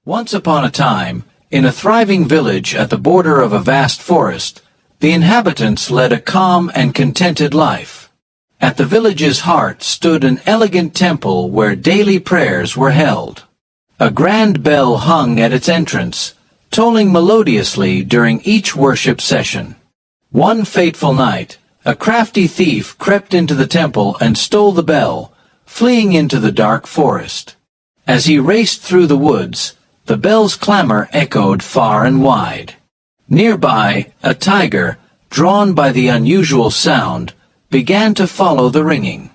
Once upon a time, in a thriving village at the border of a vast forest, the inhabitants led a calm and contented life. At the village's heart stood an elegant temple where daily prayers were held. A grand bell hung at its entrance, tolling melodiously during each worship session. One fateful night, a crafty thief crept into the temple and stole the bell, fleeing into the dark forest. As he raced through the woods, the bell's clamor echoed far and wide. Nearby, a tiger, drawn by the unusual sound, began to follow the ringing.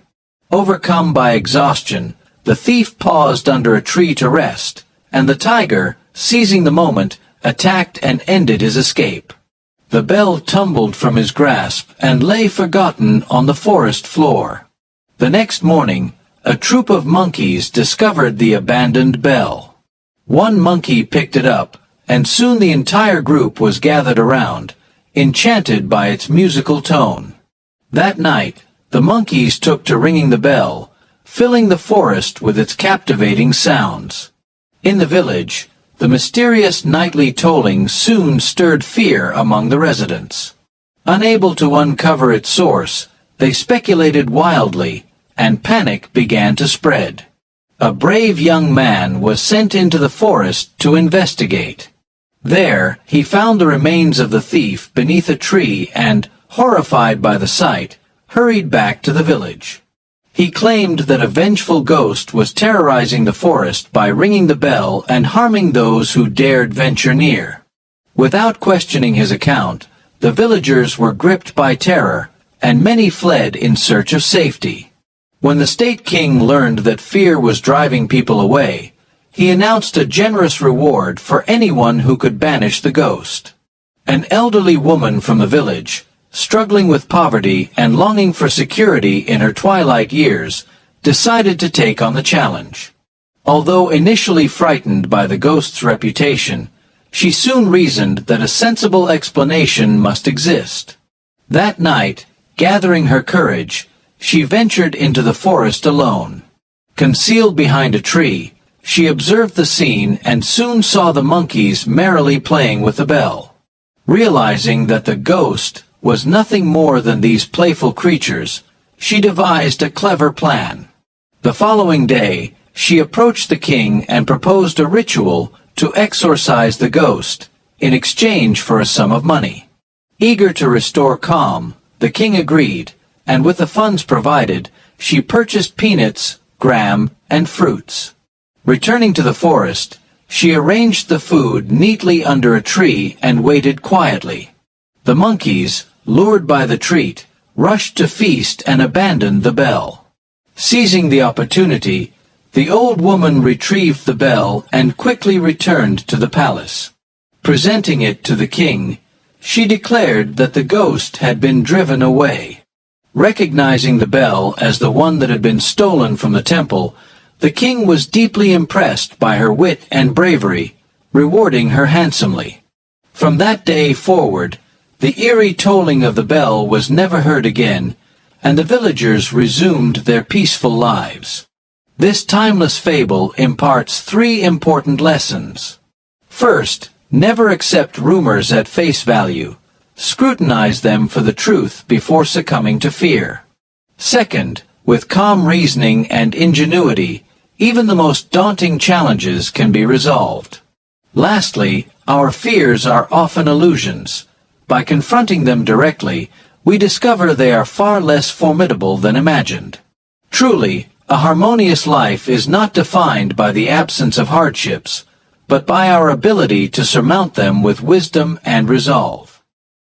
Overcome by exhaustion, the thief paused under a tree to rest, and the tiger, seizing the moment, attacked and ended his escape. The bell tumbled from his grasp and lay forgotten on the forest floor. The next morning, a troop of monkeys discovered the abandoned bell. One monkey picked it up, and soon the entire group was gathered around, enchanted by its musical tone. That night, the monkeys took to ringing the bell, filling the forest with its captivating sounds. In the village, the mysterious nightly tolling soon stirred fear among the residents. Unable to uncover its source, they speculated wildly, and panic began to spread. A brave young man was sent into the forest to investigate. There, he found the remains of the thief beneath a tree and, horrified by the sight, hurried back to the village. He claimed that a vengeful ghost was terrorizing the forest by ringing the bell and harming those who dared venture near. Without questioning his account, the villagers were gripped by terror, and many fled in search of safety. When the state king learned that fear was driving people away, he announced a generous reward for anyone who could banish the ghost. An elderly woman from the village, struggling with poverty and longing for security in her twilight years, decided to take on the challenge. Although initially frightened by the ghost's reputation, she soon reasoned that a sensible explanation must exist. That night, gathering her courage, she ventured into the forest alone. Concealed behind a tree, she observed the scene and soon saw the monkeys merrily playing with the bell. Realizing that the ghost was nothing more than these playful creatures, she devised a clever plan. The following day, she approached the king and proposed a ritual to exorcise the ghost, in exchange for a sum of money. Eager to restore calm, the king agreed, and with the funds provided, she purchased peanuts, gram, and fruits. Returning to the forest, she arranged the food neatly under a tree and waited quietly. The monkeys, lured by the treat, rushed to feast and abandoned the bell. Seizing the opportunity, the old woman retrieved the bell and quickly returned to the palace. Presenting it to the king, she declared that the ghost had been driven away. Recognizing the bell as the one that had been stolen from the temple, the king was deeply impressed by her wit and bravery, rewarding her handsomely. From that day forward, the eerie tolling of the bell was never heard again, and the villagers resumed their peaceful lives. This timeless fable imparts 3 important lessons. First, never accept rumors at face value. Scrutinize them for the truth before succumbing to fear. Second, with calm reasoning and ingenuity, even the most daunting challenges can be resolved. Lastly, our fears are often illusions. By confronting them directly, we discover they are far less formidable than imagined. Truly, a harmonious life is not defined by the absence of hardships, but by our ability to surmount them with wisdom and resolve.